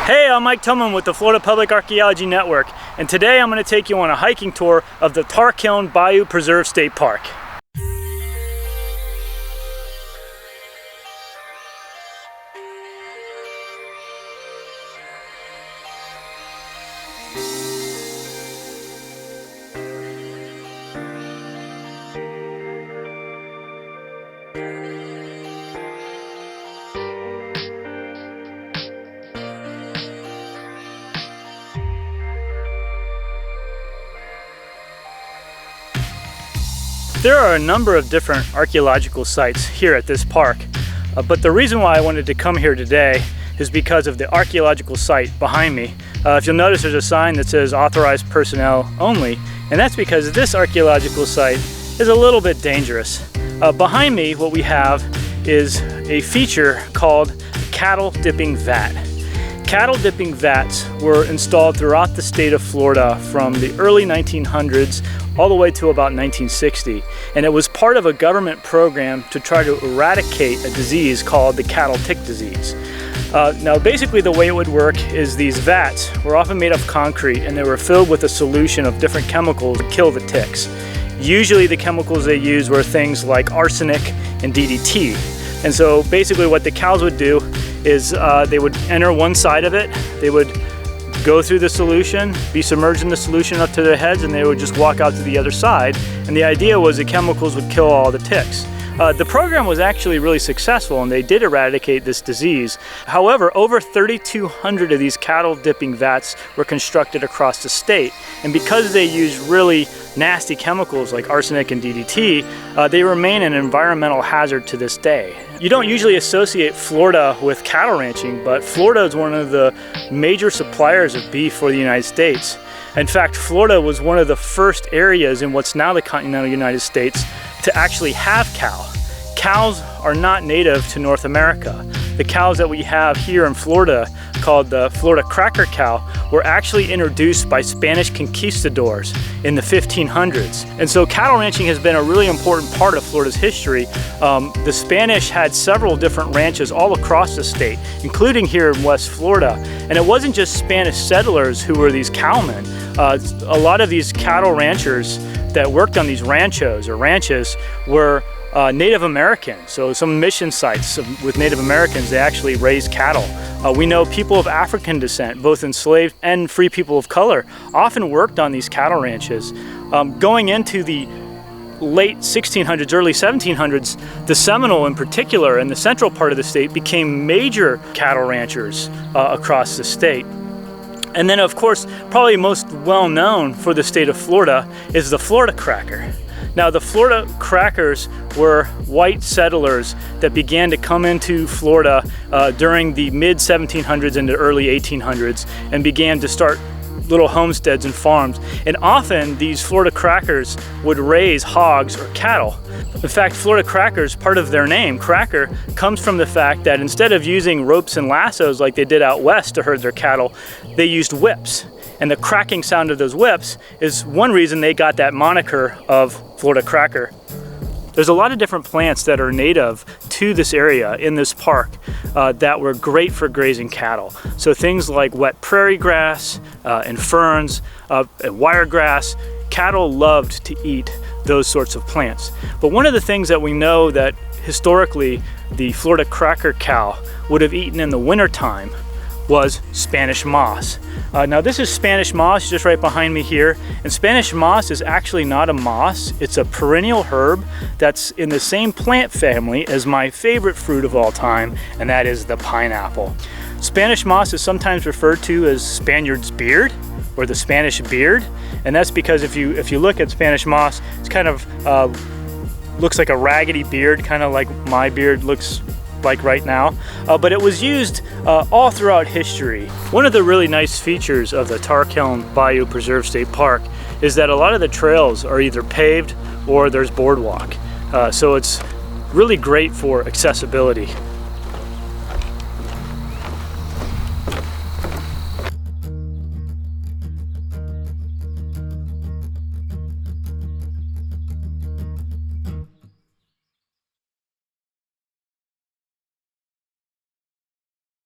Hey, I'm Mike Tillman with the Florida Public Archaeology Network, and today I'm going to take you on a hiking tour of the Tarkiln Bayou Preserve State Park. There are a number of different archaeological sites here at this park, but the reason why I wanted to come here today is because of the archaeological site behind me. If you'll notice, there's a sign that says authorized personnel only, and that's because this archaeological site is a little bit dangerous. Behind me, what we have is a feature called cattle dipping vat. Cattle dipping vats were installed throughout the state of Florida from the early 1900s all the way to about 1960. And it was part of a government program to try to eradicate a disease called the cattle tick disease. Now basically the way it would work is these vats were often made of concrete and they were filled with a solution of different chemicals to kill the ticks. Usually the chemicals they used were things like arsenic and DDT. And so basically what the cows would do is they would enter one side of it, they would go through the solution, be submerged in the solution up to their heads, and they would just walk out to the other side. And the idea was the chemicals would kill all the ticks. The program was actually really successful and they did eradicate this disease. However, over 3,200 of these cattle dipping vats were constructed across the state. And because they used really nasty chemicals like arsenic and DDT, they remain an environmental hazard to this day. You don't usually associate Florida with cattle ranching, but Florida is one of the major suppliers of beef for the United States. In fact, Florida was one of the first areas in what's now the continental United States to actually have cow. Cows are not native to North America. The cows that we have here in Florida, called the Florida cracker cow, were actually introduced by Spanish conquistadors in the 1500s. And so cattle ranching has been a really important part of Florida's history. The Spanish had several different ranches all across the state, including here in West Florida. And it wasn't just Spanish settlers who were these cowmen. A lot of these cattle ranchers that worked on these ranchos or ranches were Native Americans. So some mission sites with Native Americans, they actually raised cattle. We know people of African descent, both enslaved and free people of color, often worked on these cattle ranches. Going into the late 1600s, early 1700s, the Seminole in particular in the central part of the state became major cattle ranchers across the state. And then of course, probably most well known for the state of Florida is the Florida cracker. Now the Florida crackers were white settlers that began to come into Florida during the mid 1700s and the early 1800s and began to start little homesteads and farms. And often these Florida crackers would raise hogs or cattle. In fact, Florida crackers, part of their name, cracker, comes from the fact that instead of using ropes and lassos like they did out west to herd their cattle, they used whips. And the cracking sound of those whips is one reason they got that moniker of Florida cracker. There's a lot of different plants that are native to this area in this park that were great for grazing cattle. So things like wet prairie grass and ferns and wiregrass, cattle loved to eat those sorts of plants. But one of the things that we know that historically the Florida cracker cow would have eaten in the wintertime was Spanish moss. Now this is Spanish moss just right behind me here, and Spanish moss is actually not a moss, it's a perennial herb that's in the same plant family as my favorite fruit of all time, and that is the pineapple. Spanish moss is sometimes referred to as Spaniard's beard or the Spanish beard, and that's because if you look at Spanish moss, it's kind of looks like a raggedy beard, kind of like my beard looks like right now, but it was used all throughout history. One of the really nice features of the Tarkiln Bayou Preserve State Park is that a lot of the trails are either paved or there's boardwalk. So it's really great for accessibility.